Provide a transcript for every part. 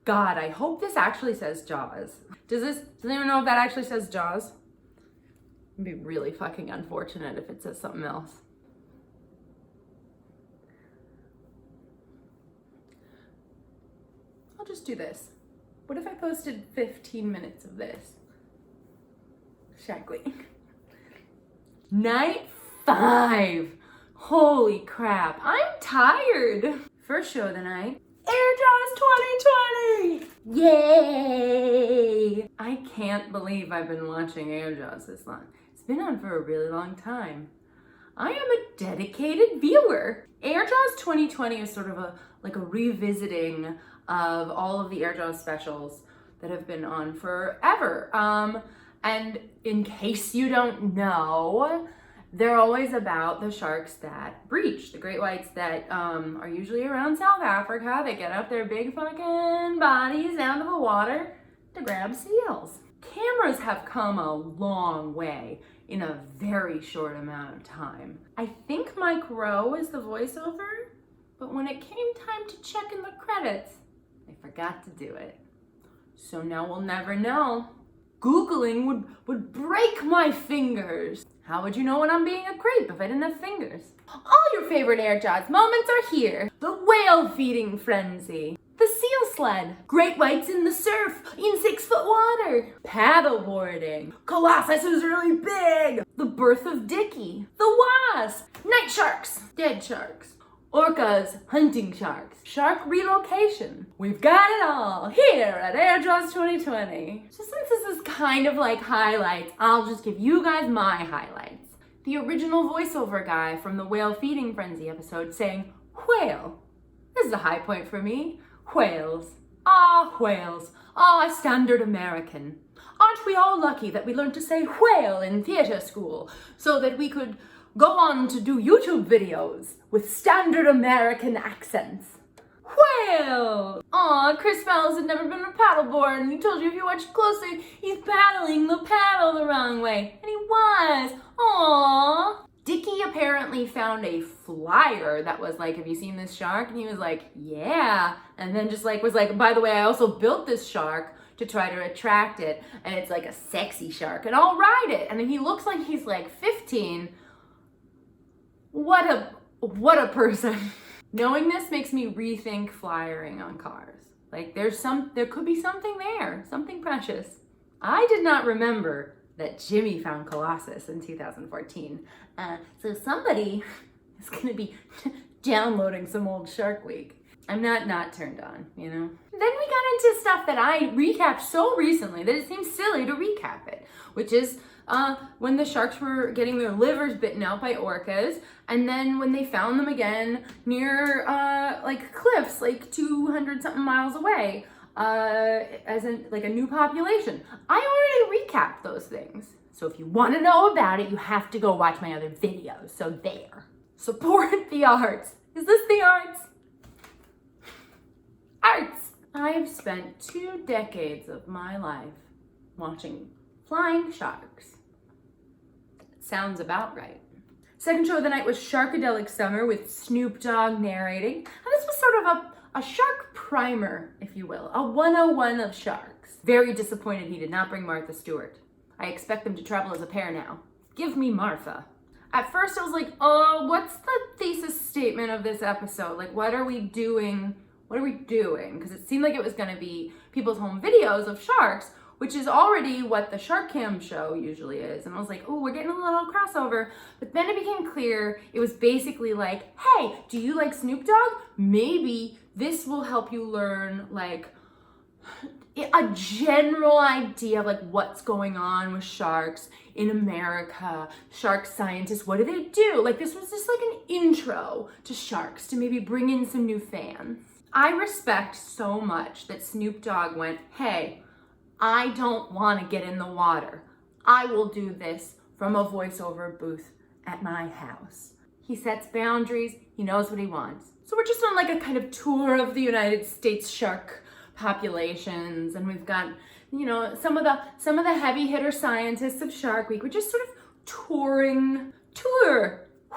God, I hope this actually says Jaws. Does anyone know if that actually says Jaws? It'd be really fucking unfortunate if it says something else. I'll just do this. What if I posted 15 minutes of this? Shark Week. Night 5. Holy crap, I'm tired. First show of the night, Air Jaws 2020! Yay! I can't believe I've been watching Air Jaws this long. It's been on for a really long time. I am a dedicated viewer. Air Jaws 2020 is sort of a revisiting of all of the Air Jaws specials that have been on forever. And in case you don't know, they're always about the sharks that breach, the great whites that are usually around South Africa. They get up their big fucking bodies down to the water to grab seals. Cameras have come a long way in a very short amount of time. I think Mike Rowe is the voiceover, but when it came time to check in the credits, I forgot to do it. So now we'll never know. Googling would break my fingers. How would you know when I'm being a creep if I didn't have fingers? All your favorite Air Jaws moments are here. The whale feeding frenzy. The seal sled. Great whites in the surf in 6-foot water. Paddleboarding. Colossus is really big. The birth of Dickie. The wasp. Night sharks. Dead sharks. Orcas hunting sharks. Shark relocation. We've got it all here at Air Jaws 2020. So since this is kind of like highlights, I'll just give you guys my highlights. The original voiceover guy from the whale feeding frenzy episode saying, whale. This is a high point for me. Whales. Ah, whales. Ah, standard American. Aren't we all lucky that we learned to say whale in theater school so that we could go on to do YouTube videos with standard American accents? Whale! Aw, Chris Mellis had never been on a paddleboard, and he told you if you watch closely, he's paddling the paddle the wrong way. And he was. Aww. Dickie apparently found a flyer that was like, have you seen this shark? And he was like, yeah. And then just like was like, by the way, I also built this shark to try to attract it. And it's like a sexy shark, and I'll ride it. And he looks like he's like 15. What a person. Knowing this makes me rethink flyering on cars. Like there could be something there, something precious. I did not remember that Jimmy found Colossus in 2014. So somebody is gonna be downloading some old Shark Week. I'm not turned on, you know? Then we got into stuff that I recapped so recently that it seems silly to recap it, which is when the sharks were getting their livers bitten out by orcas, and then when they found them again near like cliffs, like 200 something miles away, as in like a new population. I already recapped those things. So if you want to know about it, you have to go watch my other videos. So there. Support the arts. Is this the arts? Arts! I've spent 2 decades of my life watching flying sharks. Sounds about right. Second show of the night was Sharkadelic Summer with Snoop Dogg narrating. And this was sort of a shark primer, if you will. A 101 of sharks. Very disappointed he did not bring Martha Stewart. I expect them to travel as a pair now. Give me Martha. At first I was like, oh, what's the thesis statement of this episode? Like, what are we doing? What are we doing? Because it seemed like it was going to be people's home videos of sharks, which is already what the Shark Cam show usually is. And I was like, oh, we're getting a little crossover. But then it became clear it was basically like, hey, do you like Snoop Dogg? Maybe this will help you learn like a general idea of like what's going on with sharks in America. Shark scientists, what do they do? Like this was just like an intro to sharks to maybe bring in some new fans. I respect so much that Snoop Dogg went, hey, I don't want to get in the water. I will do this from a voiceover booth at my house. He sets boundaries. He knows what he wants. So we're just on like a kind of tour of the United States shark populations, and we've got, you know, some of the heavy hitter scientists of Shark Week. We're just sort of tour,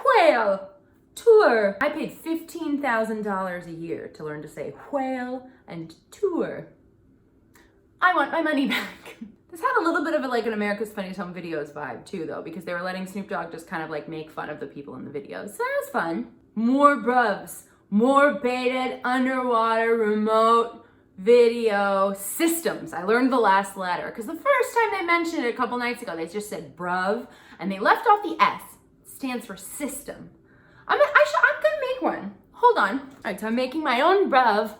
whale, tour. I paid $15,000 a year to learn to say whale and tour. I want my money back. This had a little bit of a, like an America's Funniest Home Videos vibe too though, because they were letting Snoop Dogg just kind of like make fun of the people in the videos. So that was fun. More bruvs, more baited underwater remote video systems. I learned the last letter because the first time they mentioned it a couple nights ago, they just said bruv and they left off the S. It stands for system. I'm gonna make one. Hold on. All right, so I'm making my own bruv.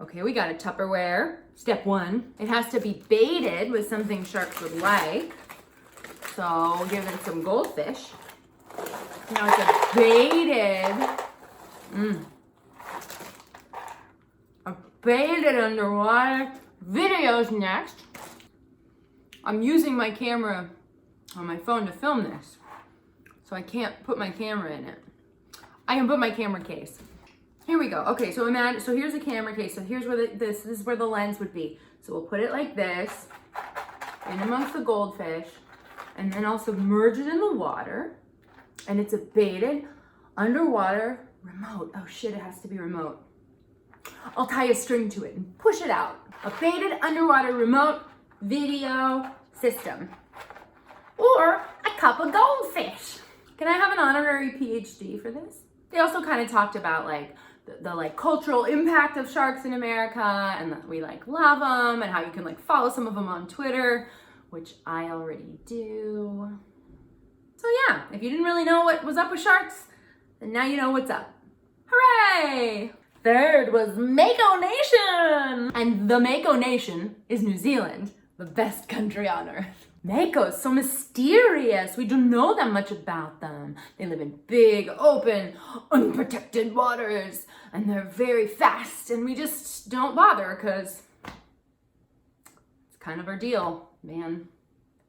Okay, we got a Tupperware. Step one, it has to be baited with something sharks would like. So give it some goldfish. Now it's a baited, a baited underwater videos next. I'm using my camera on my phone to film this, so I can't put my camera in it. I can put my camera case. Here we go. Okay, so imagine, so here's the camera case. So here's where this is where the lens would be. So we'll put it like this, in amongst the goldfish, and then I'll submerge it in the water. And it's a baited underwater remote. Oh shit, it has to be remote. I'll tie a string to it and push it out. A baited underwater remote video system. Or a cup of goldfish. Can I have an honorary PhD for this? They also kind of talked about like the like cultural impact of sharks in America and that we like love them and how you can like follow some of them on Twitter, which I already do. So yeah, if you didn't really know what was up with sharks, then now you know what's up. Hooray! Third was Mako Nation! And the Mako Nation is New Zealand, the best country on earth. Mako's so mysterious. We don't know that much about them. They live in big, open, unprotected waters, and they're very fast, and we just don't bother because it's kind of our deal, man.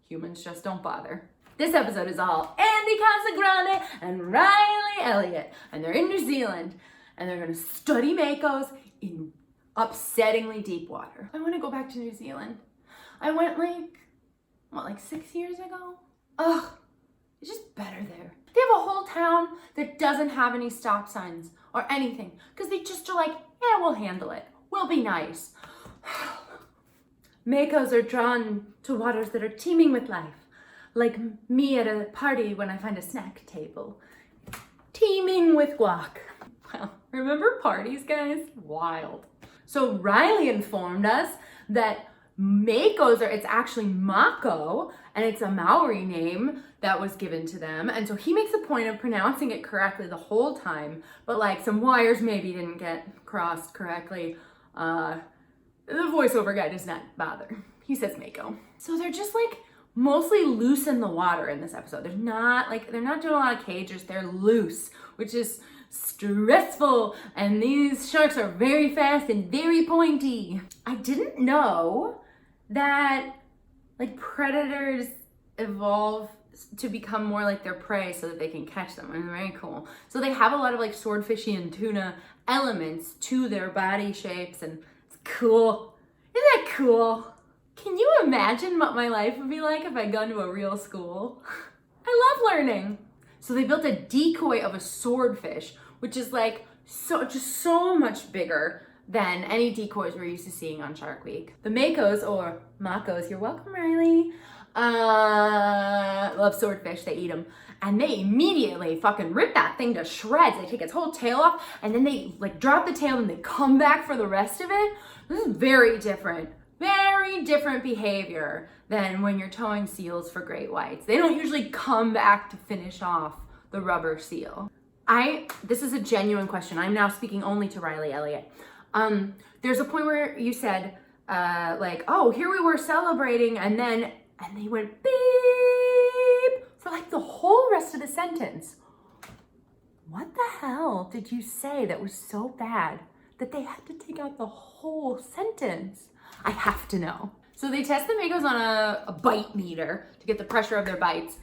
Humans just don't bother. This episode is all Andy Casagrande and Riley Elliott, and they're in New Zealand, and they're gonna study Makos in upsettingly deep water. I wanna go back to New Zealand. I went like 6 years ago? Ugh, it's just better there. They have a whole town that doesn't have any stop signs or anything, because they just are like, yeah, we'll handle it. We'll be nice. Makos are drawn to waters that are teeming with life, like me at a party when I find a snack table. Teeming with guac. Wow, remember parties, guys? Wild. So Riley informed us that Makos it's actually Mako, and it's a Maori name that was given to them. And so he makes a point of pronouncing it correctly the whole time, but like some wires maybe didn't get crossed correctly. The voiceover guy does not bother. He says Mako. So they're just like mostly loose in the water in this episode. They're not doing a lot of cages. They're loose, which is stressful, and these sharks are very fast and very pointy. I didn't know that like predators evolve to become more like their prey so that they can catch them. And very cool. So they have a lot of like swordfishy and tuna elements to their body shapes, and it's cool. Isn't that cool? Can you imagine what my life would be like if I'd gone to a real school? I love learning. So they built a decoy of a swordfish, which is like so much bigger than any decoys we're used to seeing on Shark Week. The Makos, or Makos, you're welcome, Riley, love swordfish, they eat them. And they immediately fucking rip that thing to shreds. They take its whole tail off, and then they like drop the tail and they come back for the rest of it. This is very different behavior than when you're towing seals for great whites. They don't usually come back to finish off the rubber seal. This is a genuine question. I'm now speaking only to Riley Elliott. There's a point where you said, like, oh, here we were celebrating, and they went beep for like the whole rest of the sentence. What the hell did you say that was so bad that they had to take out the whole sentence? I have to know. So they test the Makos on a bite meter to get the pressure of their bites.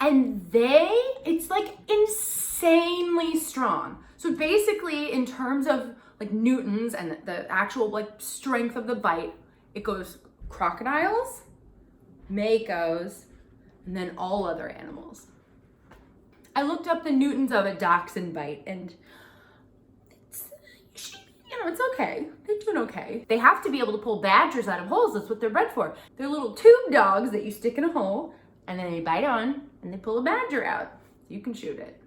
And it's like insanely strong. So basically in terms of like newtons and the actual like strength of the bite, it goes crocodiles, Makos, and then all other animals. I looked up the newtons of a dachshund bite, and it's, you know, it's okay. They're doing okay. They have to be able to pull badgers out of holes. That's what they're bred for. They're little tube dogs that you stick in a hole and then they bite on and they pull a badger out. You can shoot it.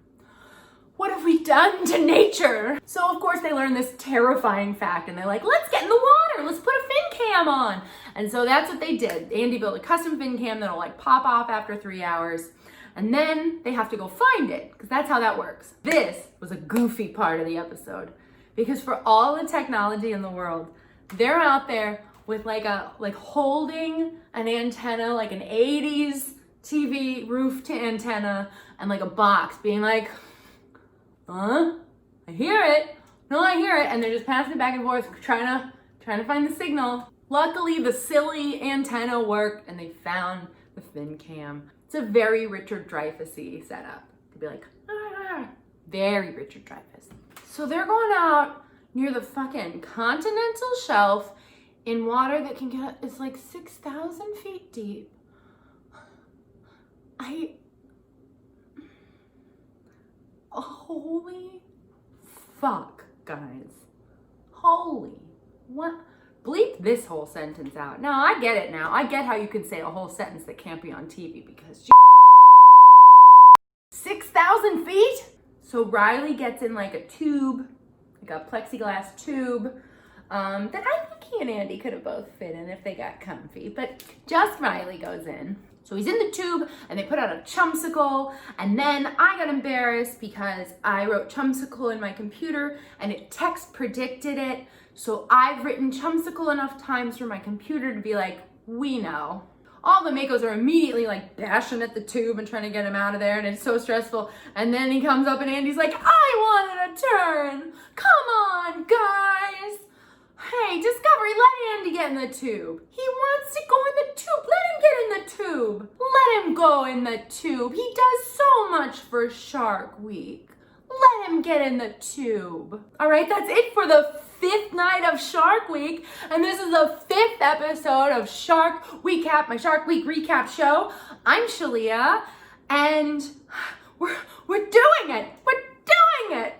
What have we done to nature? So of course they learn this terrifying fact and they're like, let's get in the water. Let's put a fin cam on. And so that's what they did. Andy built a custom fin cam that'll like pop off after 3 hours. And then they have to go find it because that's how that works. This was a goofy part of the episode because for all the technology in the world, they're out there with like holding an antenna, like an 80s TV roof to antenna and like a box being like, I hear it. No, I hear it. And they're just passing it back and forth, trying to find the signal. Luckily, the silly antenna worked and they found the fin cam. It's a very Richard Dreyfuss-y setup. To be like, very Richard Dreyfuss. So they're going out near the fucking continental shelf in water that can get, it's like 6,000 feet deep. Holy fuck, guys. Holy, what? Bleep this whole sentence out. No, I get it now. I get how you can say a whole sentence that can't be on TV because 6,000 feet? So Riley gets in like a tube, like a plexiglass tube, that I think he and Andy could have both fit in if they got comfy, but just Riley goes in. So he's in the tube and they put out a chumsicle and then I got embarrassed because I wrote chumsicle in my computer and it text predicted it. So I've written chumsicle enough times for my computer to be like, we know. All the Makos are immediately like bashing at the tube and trying to get him out of there and it's so stressful. And then he comes up and Andy's like, I wanted a turn. Come on, guys. Hey, Discovery, let Andy get in the tube. He wants to go in the tube. Let him get in the tube. Let him go in the tube. He does so much for Shark Week. Let him get in the tube. All right, that's it for the 5th night of Shark Week. And this is the 5th episode of Shark WeCap, my Shark Week recap show. I'm Shalia, and we're doing it. We're doing it.